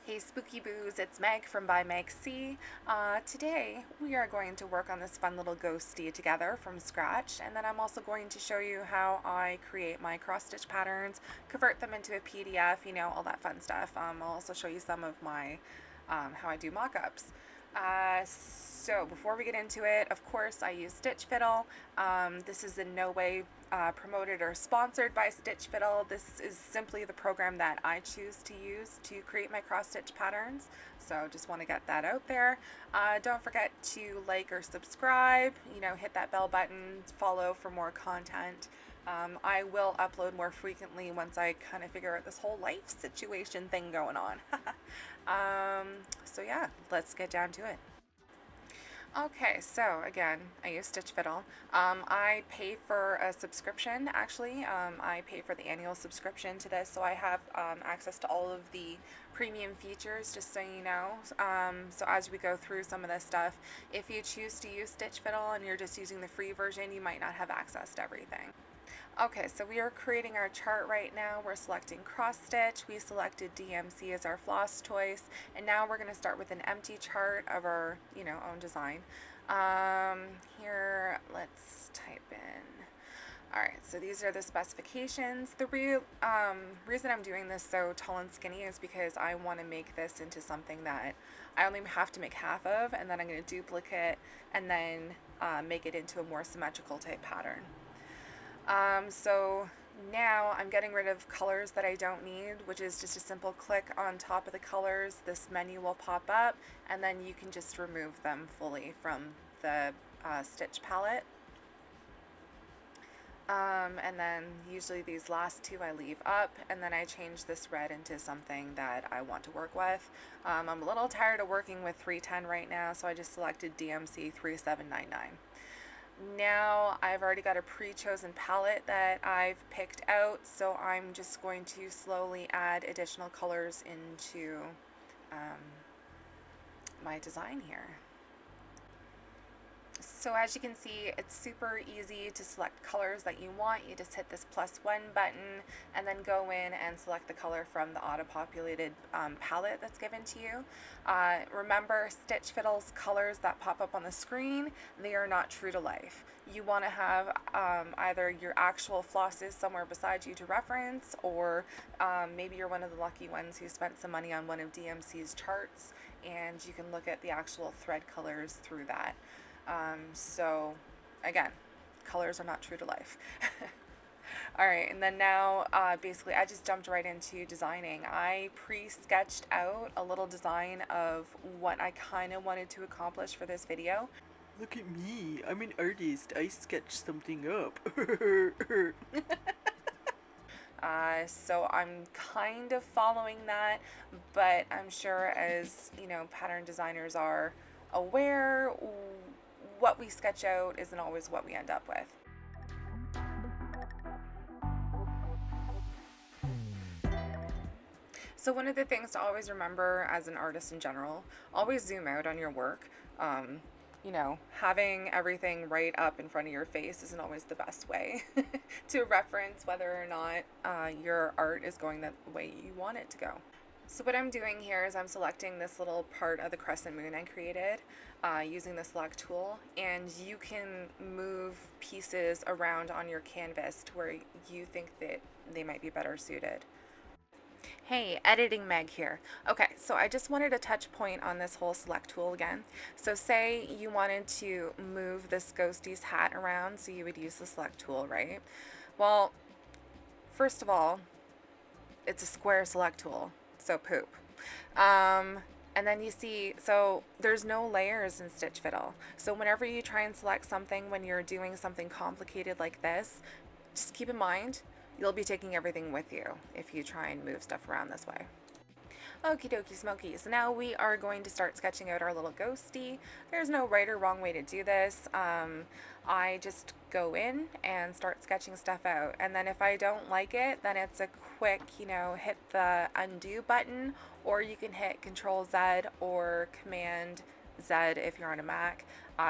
Hey Spooky Boos, it's Meg from ByMegC. Today we are going to work on this fun little ghostie together from scratch, and then I'm also going to show you how I create my cross stitch patterns, convert them into a PDF, all that fun stuff. I'll also show you some of my how I do mock-ups. So before we get into it, of course, I use Stitch Fiddle. This is in no way promoted or sponsored by Stitch Fiddle. This is simply the program that I choose to use to create my cross stitch patterns. So just want to get that out there. Don't forget to like or subscribe, hit that bell button, follow for more content. I will upload more frequently once I kind of figure out this whole life situation thing going on. So yeah, let's get down to it. Okay, so again, I use Stitch Fiddle. I pay for a subscription, actually. I pay for the annual subscription to this, so I have access to all of the premium features, just so you know. So as we go through some of this stuff, if you choose to use Stitch Fiddle and you're just using the free version, you might not have access to everything. Okay, so we are creating our chart right now. We're selecting cross stitch. We selected DMC as our floss choice, and now we're going to start with an empty chart of our, own design. Here, let's type in. All right, so these are the specifications. The reason I'm doing this so tall and skinny is because I want to make this into something that I only have to make half of, and then I'm going to duplicate and then make it into a more symmetrical type pattern. So now I'm getting rid of colors that I don't need, which is just a simple click on top of the colors. This menu will pop up, and then you can just remove them fully from the stitch palette. And then usually these last two I leave up, and then I change this red into something that I want to work with. I'm a little tired of working with 310 right now, so I just selected DMC 3799. Now I've already got a pre-chosen palette that I've picked out, so I'm just going to slowly add additional colors into my design here. So as you can see, it's super easy to select colors that you want. You just hit this +1 button and then go in and select the color from the auto-populated palette that's given to you. Remember, Stitch Fiddle's colors that pop up on the screen, they are not true to life. You want to have either your actual flosses somewhere beside you to reference, or maybe you're one of the lucky ones who spent some money on one of DMC's charts, and you can look at the actual thread colors through that. So again, colors are not true to life. Alright, and then now basically I just jumped right into designing. I pre-sketched out a little design of what I kind of wanted to accomplish for this video. Look at me, I'm an artist, I sketched something up. So I'm kind of following that, but I'm sure, as pattern designers are aware, what we sketch out isn't always what we end up with. So one of the things to always remember as an artist in general, always zoom out on your work. Having everything right up in front of your face isn't always the best way to reference whether or not your art is going the way you want it to go. So what I'm doing here is I'm selecting this little part of the crescent moon I created using the select tool, and you can move pieces around on your canvas to where you think that they might be better suited. Hey, Editing Meg here. Okay, so I just wanted to touch point on this whole select tool again. So say you wanted to move this ghostie's hat around, so you would use the select tool, right? Well, first of all, it's a square select tool, so poop. And then you see, so there's no layers in Stitch Fiddle. So whenever you try and select something when you're doing something complicated like this, just keep in mind, you'll be taking everything with you if you try and move stuff around this way. Okie dokie smoky. So now we are going to start sketching out our little ghostie. There's no right or wrong way to do this. I just go in and start sketching stuff out. And then if I don't like it, then it's a quick, hit the undo button, or you can hit Control Z or Command Z if you're on a Mac,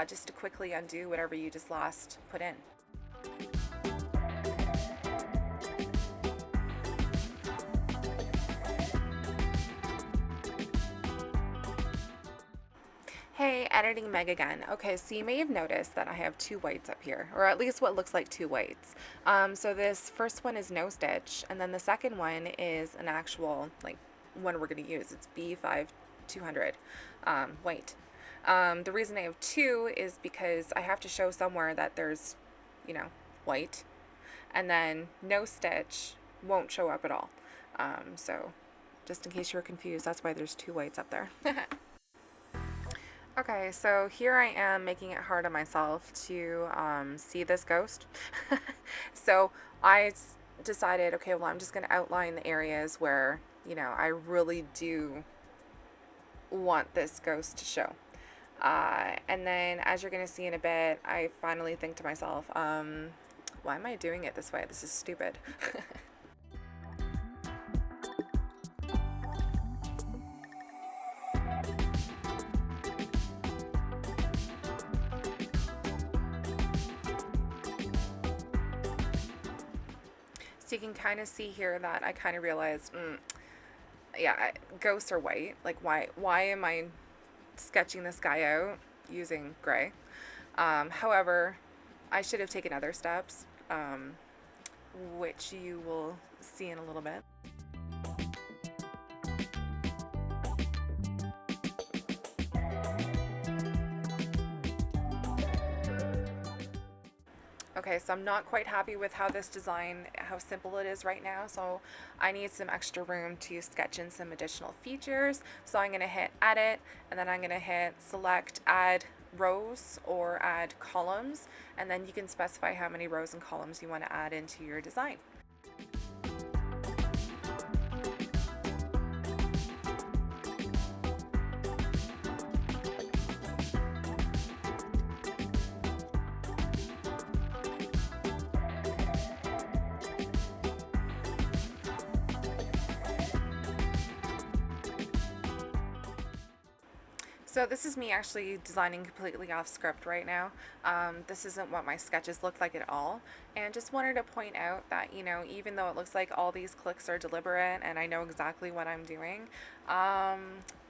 just to quickly undo whatever you just last put in. Hey, editing Meg again. Okay, so you may have noticed that I have two whites up here, or at least what looks like two whites. So this first one is no stitch, and then the second one is an actual, like, one we're going to use. It's B5200 white. The reason I have two is because I have to show somewhere that there's, white, and then no stitch won't show up at all. So just in case you were confused, that's why there's two whites up there. Okay, so here I am making it hard on myself to see this ghost. So I decided, okay, well, I'm just going to outline the areas where, I really do want this ghost to show. And then, as you're going to see in a bit, I finally think to myself, why am I doing it this way? This is stupid. So you can kind of see here that I kind of realized, yeah, ghosts are white. Like, why am I sketching this guy out using gray? However, I should have taken other steps, which you will see in a little bit. Okay, so I'm not quite happy with how this design, how simple it is right now, so I need some extra room to sketch in some additional features. So I'm going to hit edit, and then I'm going to hit select add rows or add columns, and then you can specify how many rows and columns you want to add into your design. So this is me actually designing completely off script right now. This isn't what my sketches look like at all. And just wanted to point out that, even though it looks like all these clicks are deliberate and I know exactly what I'm doing,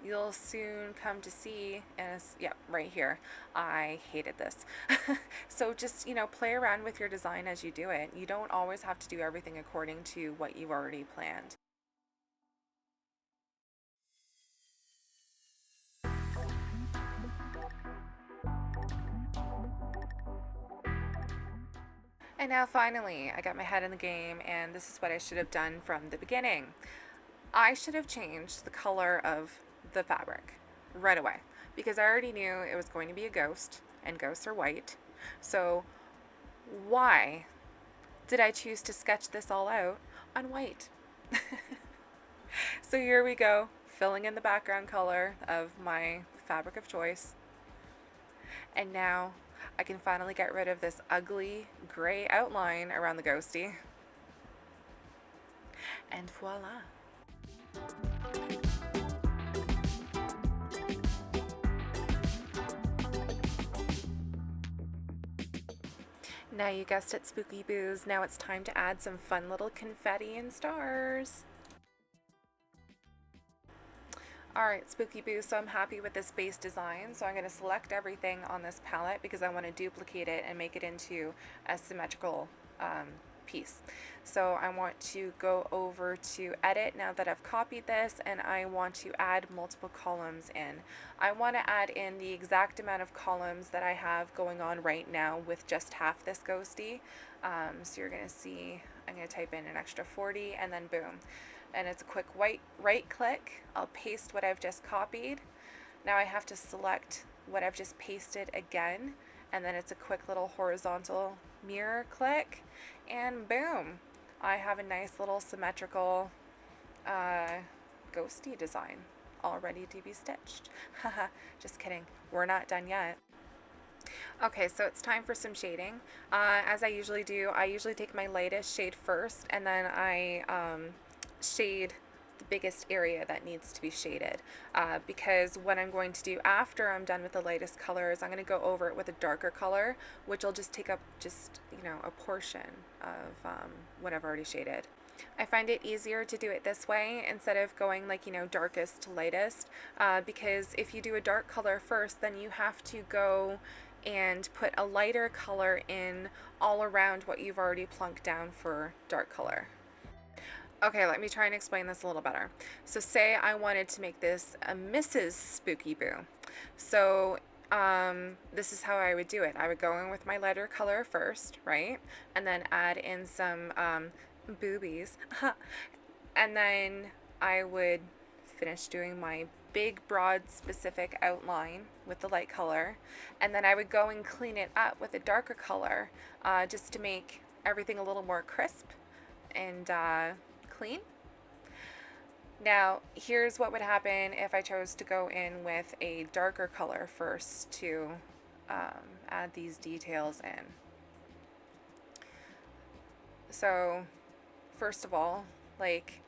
you'll soon come to see, and yeah, right here, I hated this. So just, play around with your design as you do it. You don't always have to do everything according to what you've already planned. And now finally, I got my head in the game, and this is what I should have done from the beginning. I should have changed the color of the fabric right away because I already knew it was going to be a ghost, and ghosts are white. So why did I choose to sketch this all out on white? So here we go, filling in the background color of my fabric of choice. And now I can finally get rid of this ugly gray outline around the ghosty. And voila. Now you guessed it, Spooky Boos. Now it's time to add some fun little confetti and stars. Alright, Spooky Boo, so I'm happy with this base design, so I'm going to select everything on this palette because I want to duplicate it and make it into a symmetrical piece. So I want to go over to edit now that I've copied this, and I want to add multiple columns in. I want to add in the exact amount of columns that I have going on right now with just half this ghosty. So you're going to see, I'm going to type in an extra 40 and then boom. And it's a quick right click. I'll paste what I've just copied. Now I have to select what I've just pasted again, and then it's a quick little horizontal mirror click, and boom, I have a nice little symmetrical ghosty design all ready to be stitched. Haha, just kidding, we're not done yet. Okay, so it's time for some shading. As I usually do, I usually take my lightest shade first, and then I shade the biggest area that needs to be shaded, because what I'm going to do after I'm done with the lightest colors, I'm going to go over it with a darker color, which will just take up just a portion of what I've already shaded. I find it easier to do it this way instead of going like, darkest to lightest, because if you do a dark color first, then you have to go and put a lighter color in all around what you've already plunked down for dark color. Okay, let me try and explain this a little better. So say I wanted to make this a Mrs. Spooky Boo. So this is how I would do it. I would go in with my lighter color first, right? And then add in some boobies. And then I would finish doing my big, broad, specific outline with the light color. And then I would go and clean it up with a darker color just to make everything a little more crisp and clean. Now, here's what would happen if I chose to go in with a darker color first to add these details in. So, first of all, like,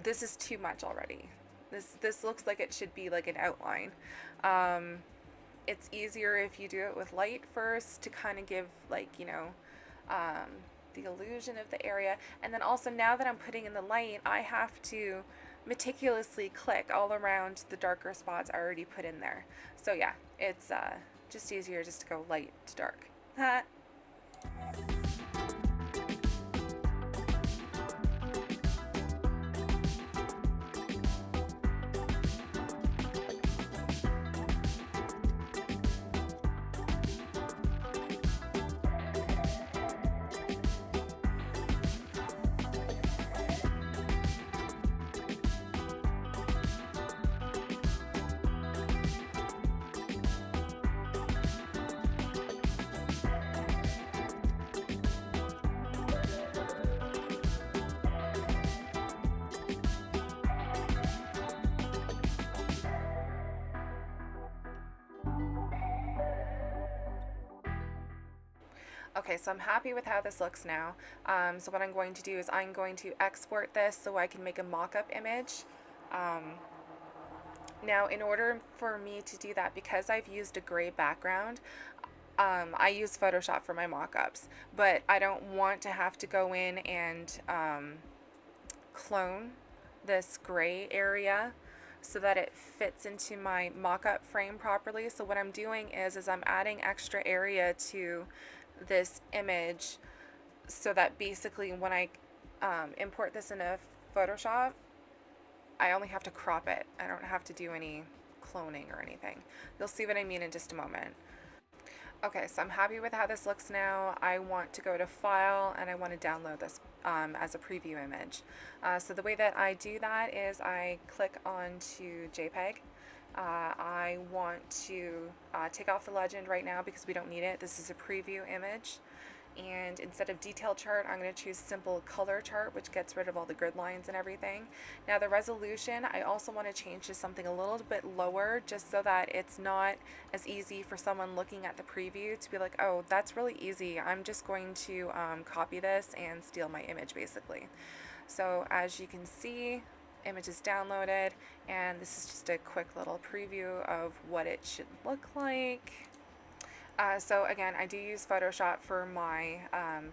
this is too much already. This looks like it should be like an outline. It's easier if you do it with light first to kind of give, like, the illusion of the area. And then also, now that I'm putting in the light, I have to meticulously click all around the darker spots I already put in there. So yeah, it's just easier just to go light to dark. Okay, so I'm happy with how this looks now. So what I'm going to do is I'm going to export this so I can make a mock-up image. Now, in order for me to do that, because I've used a gray background, I use Photoshop for my mock-ups, but I don't want to have to go in and clone this gray area so that it fits into my mock-up frame properly. So what I'm doing is I'm adding extra area to this image so that basically when I import this into Photoshop, I only have to crop it. I don't have to do any cloning or anything. You'll see what I mean in just a moment. Okay, so I'm happy with how this looks now. I want to go to File and I want to download this as a preview image. So the way that I do that is I click onto JPEG. I want to take off the legend right now because we don't need it. This is a preview image. And instead of detail chart, I'm going to choose simple color chart, which gets rid of all the grid lines and everything. Now the resolution, I also want to change to something a little bit lower, just so that it's not as easy for someone looking at the preview to be like, oh, that's really easy. I'm just going to copy this and steal my image, basically. So as you can see, image is downloaded, and this is just a quick little preview of what it should look like. So again, I do use Photoshop for my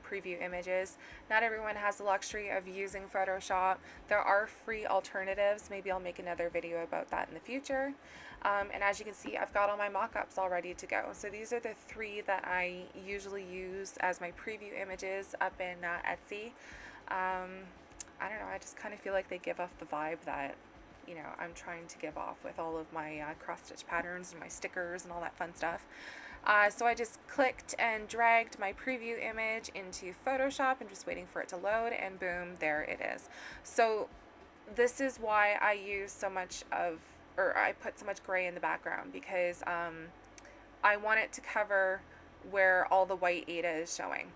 preview images. Not everyone has the luxury of using Photoshop. There are free alternatives. Maybe I'll make another video about that in the future. And as you can see, I've got all my mock-ups all ready to go. So these are the three that I usually use as my preview images up in Etsy. I don't know, I just kind of feel like they give off the vibe that, I'm trying to give off with all of my cross-stitch patterns and my stickers and all that fun stuff. So I just clicked and dragged my preview image into Photoshop and just waiting for it to load, and boom, there it is. So this is why I use so much I put so much gray in the background, because I want it to cover where all the white Ada is showing.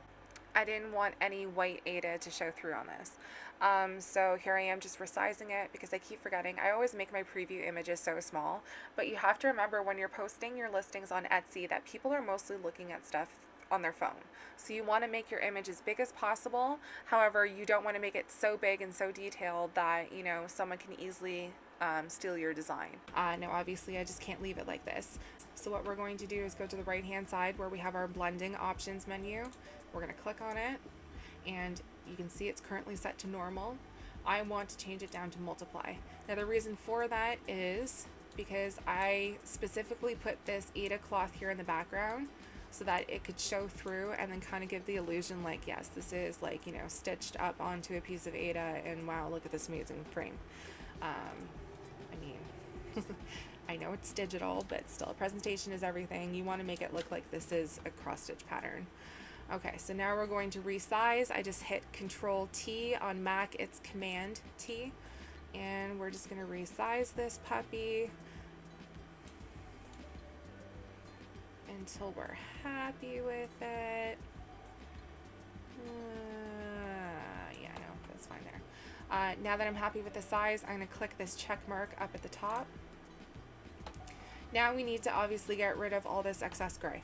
I didn't want any white Ada to show through on this. So here I am just resizing it because I keep forgetting. I always make my preview images so small, but you have to remember when you're posting your listings on Etsy that people are mostly looking at stuff on their phone. So you want to make your image as big as possible. However, you don't want to make it so big and so detailed that, someone can easily steal your design. No, obviously I just can't leave it like this. So what we're going to do is go to the right hand side where we have our blending options menu. We're going to click on it. and you can see it's currently set to normal. I want to change it down to multiply. Now the reason for that is because I specifically put this Ada cloth here in the background so that it could show through and then kind of give the illusion like, yes, this is like, you know, stitched up onto a piece of Ada, and wow, look at this amazing frame. I mean, I know it's digital, but still, presentation is everything. You want to make it look like this is a cross stitch pattern. Okay, so now we're going to resize. I just hit Control T. On Mac, it's Command T. And we're just going to resize this puppy until we're happy with it. Yeah, no, that's fine there. Now that I'm happy with the size, I'm going to click this check mark up at the top. Now we need to obviously get rid of all this excess gray.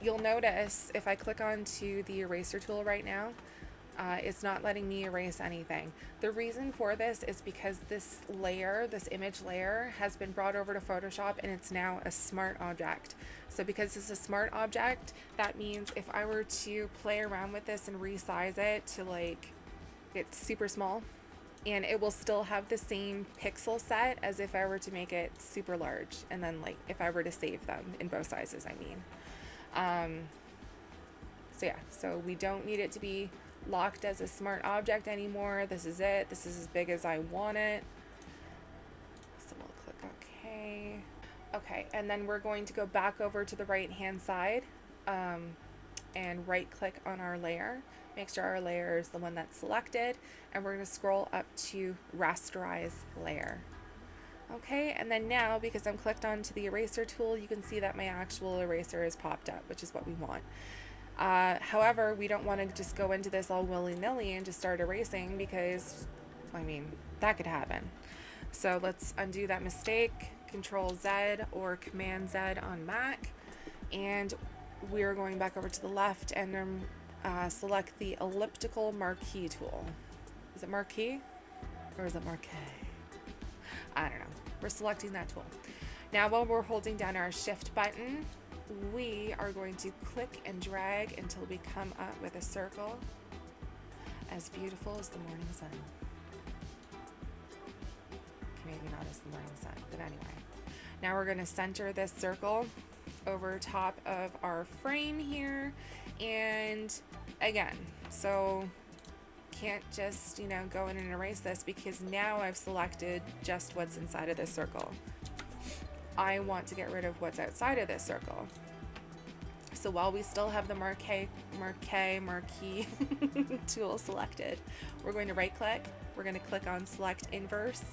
You'll notice if I click onto the eraser tool right now, it's not letting me erase anything. The reason for this is because this layer, this image layer, has been brought over to Photoshop and it's now a smart object. So because it's a smart object, that means if I were to play around with this and resize it to like, it's super small, and it will still have the same pixel set as if I were to make it super large, and then like if I were to save them in both sizes, I mean. So yeah, so we don't need it to be locked as a smart object anymore. This is it. This is as big as I want it. So we'll click OK. Okay, and then we're going to go back over to the right hand side and right click on our layer. Make sure our layer is the one that's selected, and we're going to scroll up to rasterize layer. Okay, and then now, because I'm clicked onto the eraser tool, you can see that my actual eraser is popped up, which is what we want. However, we don't want to just go into this all willy-nilly and just start erasing, because, I mean, that could happen. So let's undo that mistake, Control Z or Command Z on Mac, and we're going back over to the left and select the elliptical marquee tool. Is it marquee or is it marquee? I don't know. We're selecting that tool. Now while we're holding down our shift button, we are going to click and drag until we come up with a circle as beautiful as the morning sun. Maybe not as the morning sun, but anyway. Now we're going to center this circle over top of our frame here, and again, so can't just, you know, go in and erase this because now I've selected just what's inside of this circle. I want to get rid of what's outside of this circle. So while we still have the marquee tool selected, we're going to right click, we're going to click on select inverse,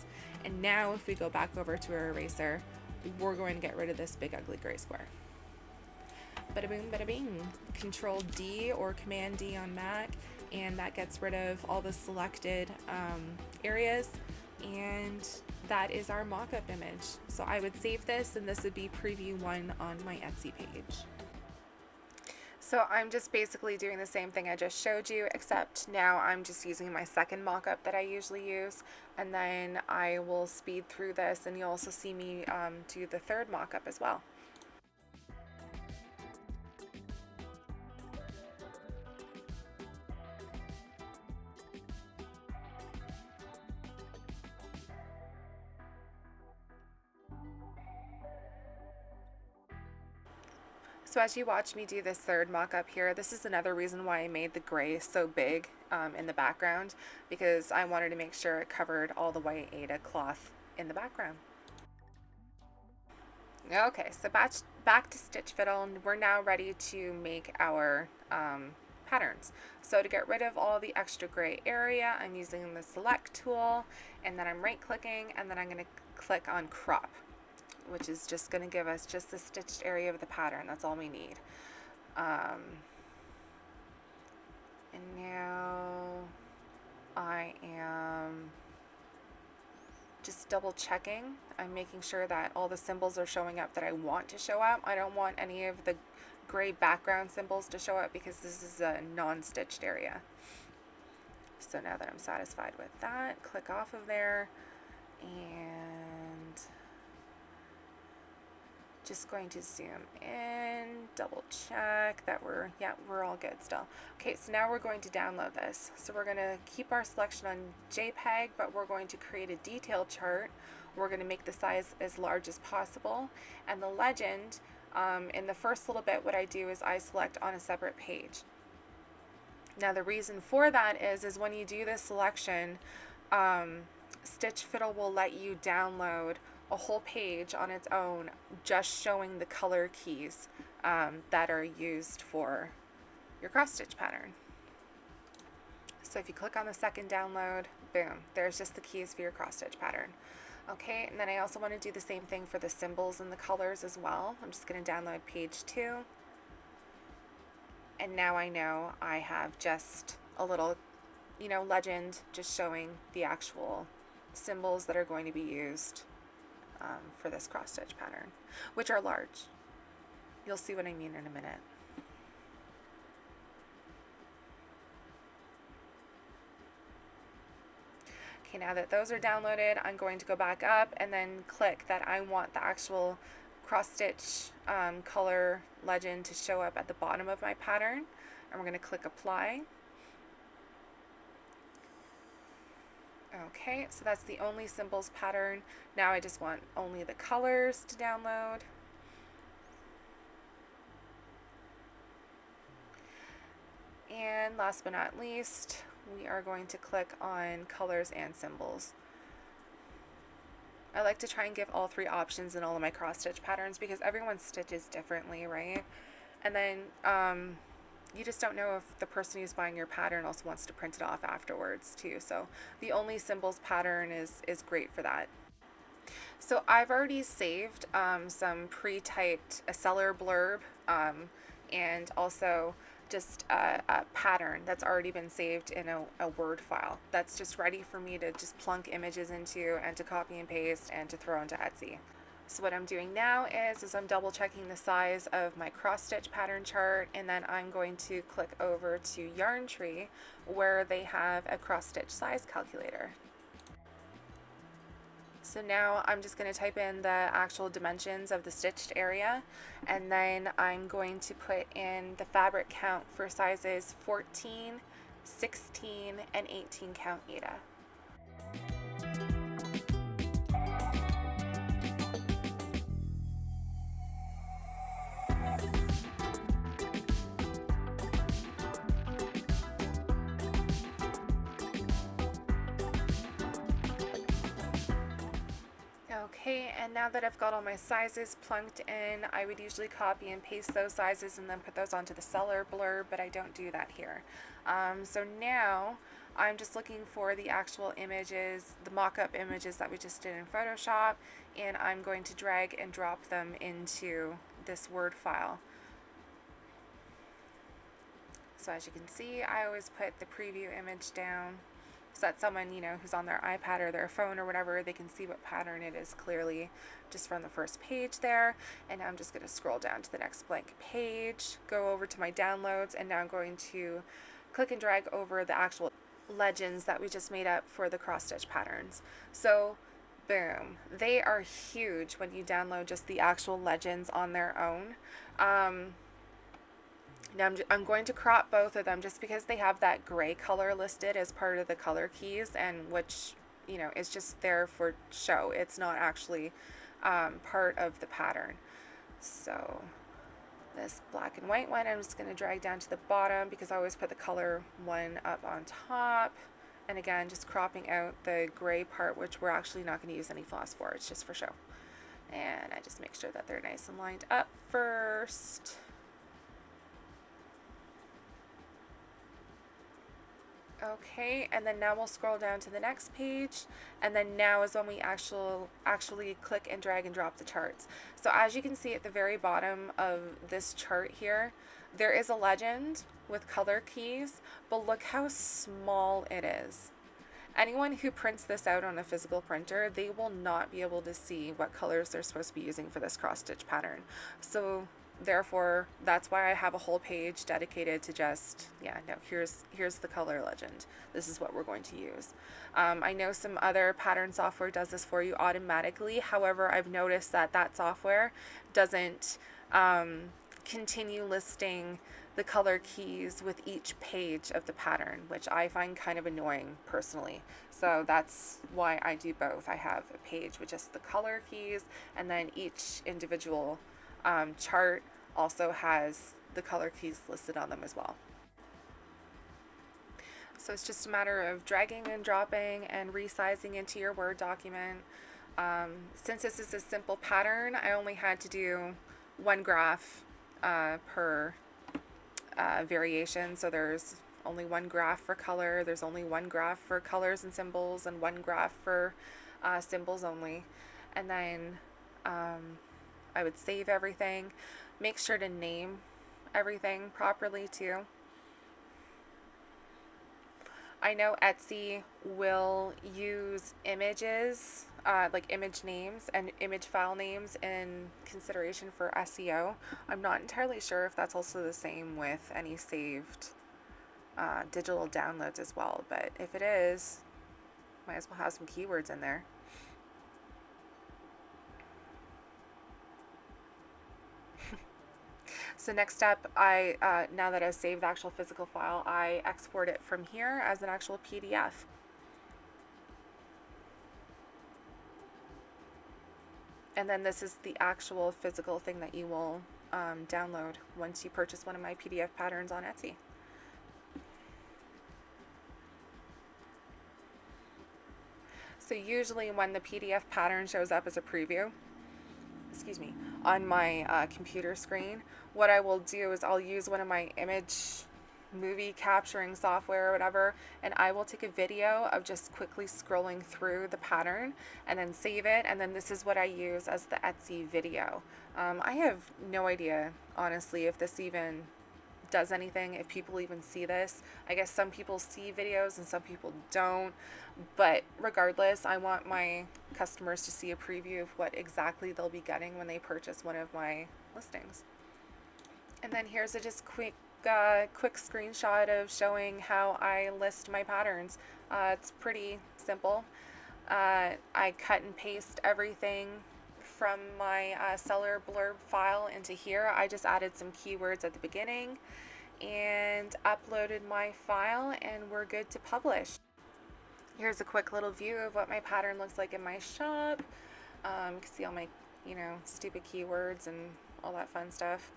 and now if we go back over to our eraser, we're going to get rid of this big ugly gray square. Bada boom, bada bing. Control D or Command D on Mac, and that gets rid of all the selected areas, and that is our mock-up image. So I would save this, and this would be preview 1 on my Etsy page. So I'm just basically doing the same thing I just showed you, except now I'm just using my second mock-up that I usually use, and then I will speed through this, and you'll also see me do the third mock-up as well. So as you watch me do this third mock-up here, this is another reason why I made the gray so big in the background, because I wanted to make sure it covered all the white Ada cloth in the background. Okay, so back to Stitch Fiddle, and we're now ready to make our patterns. So to get rid of all the extra gray area, I'm using the select tool, and then I'm right clicking, and then I'm going to click on crop, which is just going to give us just the stitched area of the pattern. That's all we need. And now I am just double checking. I'm making sure that all the symbols are showing up that I want to show up. I don't want any of the gray background symbols to show up because this is a non-stitched area. So now that I'm satisfied with that, click off of there and Just going to zoom in, double check that we're all good still. Okay, so now we're going to download this. So we're going to keep our selection on JPEG, but we're going to create a detail chart. We're going to make the size as large as possible. And the legend, in the first little bit, what I do is I select on a separate page. Now the reason for that is when you do this selection, Stitch Fiddle will let you download a whole page on its own, just showing the color keys that are used for your cross stitch pattern. So if you click on the second download, boom, there's just the keys for your cross stitch pattern. Okay, and then I also want to do the same thing for the symbols and the colors as well. I'm just going to download page 2. And now I know I have just a little, legend just showing the actual symbols that are going to be used for this cross stitch pattern, which are large. You'll see what I mean in a minute. Okay, now that those are downloaded, I'm going to go back up and then click that I want the actual cross stitch color legend to show up at the bottom of my pattern, and we're going to click apply. Okay, so that's the only symbols pattern. Now I just want only the colors to download. And last but not least, we are going to click on colors and symbols. I like to try and give all three options in all of my cross stitch patterns because everyone stitches differently, right? And then you just don't know if the person who's buying your pattern also wants to print it off afterwards too. So the only symbols pattern is great for that. So I've already saved some pre-typed a seller blurb and also just a pattern that's already been saved in a Word file that's just ready for me to just plunk images into and to copy and paste and to throw into Etsy. So what I'm doing now is I'm double checking the size of my cross stitch pattern chart, and then I'm going to click over to Yarn Tree where they have a cross stitch size calculator. So now I'm just going to type in the actual dimensions of the stitched area, and then I'm going to put in the fabric count for sizes 14, 16, and 18 count Eta. Okay, and now that I've got all my sizes plunked in, I would usually copy and paste those sizes and then put those onto the seller blurb, but I don't do that here. So now I'm just looking for the actual images, the mock-up images that we just did in Photoshop, and I'm going to drag and drop them into this Word file. So as you can see, I always put the preview image down so that someone, who's on their iPad or their phone or whatever, they can see what pattern it is clearly just from the first page there. And now I'm just going to scroll down to the next blank page, go over to my downloads, and now I'm going to click and drag over the actual legends that we just made up for the cross stitch patterns. So boom, they are huge when you download just the actual legends on their own. Now I'm going to crop both of them just because they have that gray color listed as part of the color keys, and which is just there for show. It's not actually part of the pattern. So this black and white one I'm just going to drag down to the bottom because I always put the color one up on top. And again, just cropping out the gray part, which we're actually not going to use any floss for. It's just for show. And I just make sure that they're nice and lined up first. Okay, and then now we'll scroll down to the next page, and then now is when we actually click and drag and drop the charts. So as you can see at the very bottom of this chart here, there is a legend with color keys, but look how small it is. Anyone who prints this out on a physical printer, they will not be able to see what colors they're supposed to be using for this cross stitch pattern. So therefore that's why I have a whole page dedicated to just, yeah, no, here's the color legend. This is what we're going to use. I know some other pattern software does this for you automatically. However, I've noticed that that software doesn't continue listing the color keys with each page of the pattern, which I find kind of annoying personally. So that's why I do both. I have a page with just the color keys, and then each individual chart also has the color keys listed on them as well. So it's just a matter of dragging and dropping and resizing into your Word document. Since this is a simple pattern, I only had to do one graph per variation. So there's only one graph for color, there's only one graph for colors and symbols, and one graph for symbols only. And then I would save everything. Make sure to name everything properly too. I know Etsy will use images, like image names and image file names in consideration for SEO. I'm not entirely sure if that's also the same with any saved digital downloads as well, but if it is, might as well have some keywords in there. So next step, now that I've saved the actual physical file, I export it from here as an actual PDF. And then this is the actual physical thing that you will download once you purchase one of my PDF patterns on Etsy. So usually when the PDF pattern shows up as a preview, excuse me, on my computer screen, what I will do is I'll use one of my image movie capturing software or whatever, and I will take a video of just quickly scrolling through the pattern and then save it, and then this is what I use as the Etsy video. I have no idea, honestly, if this even does anything, if people even see this. I guess some people see videos and some people don't, but regardless, I want my customers to see a preview of what exactly they'll be getting when they purchase one of my listings. And then here's a just quick screenshot of showing how I list my patterns. It's pretty simple. I cut and paste everything from my seller blurb file into here. I just added some keywords at the beginning and uploaded my file, and we're good to publish. Here's a quick little view of what my pattern looks like in my shop. You can see all my, stupid keywords and all that fun stuff.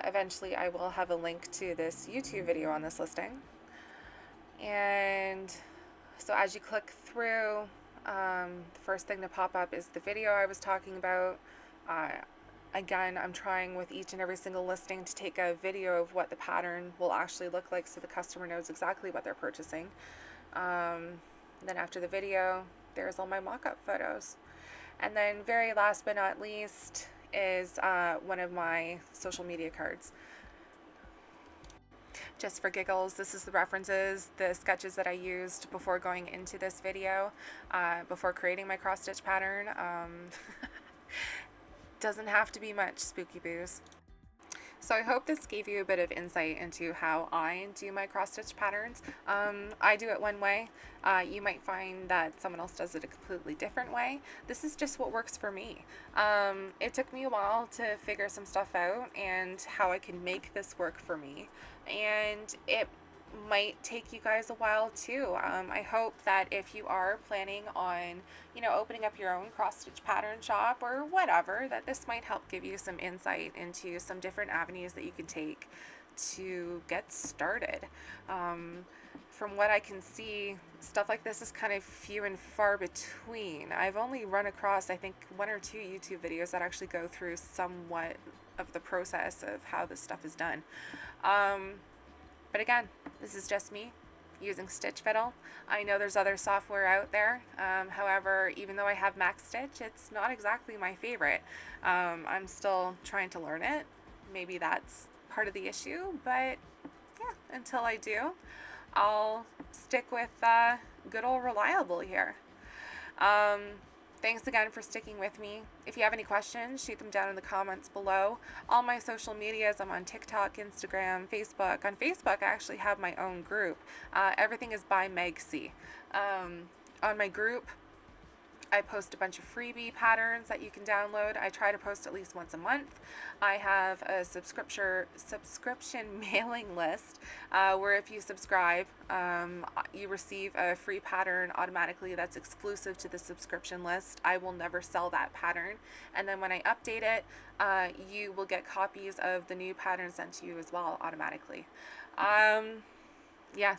Eventually I will have a link to this YouTube video on this listing. And so as you click through, the first thing to pop up is the video I was talking about. Again, I'm trying with each and every single listing to take a video of what the pattern will actually look like so the customer knows exactly what they're purchasing. Then after the video, there's all my mock-up photos. And then very last but not least is one of my social media cards. Just for giggles, this is the references, the sketches that I used before going into this video, before creating my cross-stitch pattern. Doesn't have to be much, spooky boos. So I hope this gave you a bit of insight into how I do my cross-stitch patterns. I do it one way. You might find that someone else does it a completely different way. This is just what works for me. It took me a while to figure some stuff out and how I can make this work for me. And it might take you guys a while too. I hope that if you are planning on, opening up your own cross-stitch pattern shop or whatever, that this might help give you some insight into some different avenues that you can take to get started. From what I can see, stuff like this is kind of few and far between. I've only run across, I think, 1 or 2 YouTube videos that actually go through somewhat of the process of how this stuff is done. But again, this is just me using Stitch Fiddle. I know there's other software out there. However, even though I have MacStitch, it's not exactly my favorite. I'm still trying to learn it. Maybe that's part of the issue, but yeah, until I do, I'll stick with good old reliable here. Thanks again for sticking with me. If you have any questions, shoot them down in the comments below. All my social medias, I'm on TikTok, Instagram, Facebook. On Facebook, I actually have my own group. Everything is ByMegC. On my group, I post a bunch of freebie patterns that you can download. I try to post at least once a month. I have a subscription mailing list where if you subscribe, you receive a free pattern automatically that's exclusive to the subscription list. I will never sell that pattern. And then when I update it, you will get copies of the new pattern sent to you as well automatically. Yeah.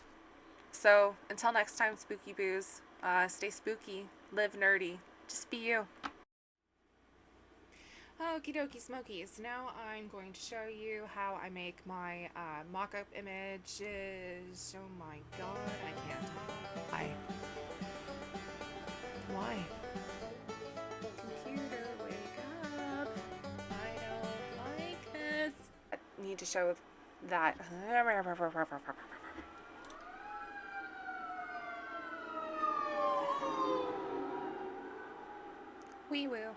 So until next time, Spooky Boos, stay spooky, live nerdy, just be you. Okie dokie smokies, now I'm going to show you how I make my mock-up images. Oh my god, I can't. Why? Computer, wake up. I don't like this. I need to show that. Wee woo.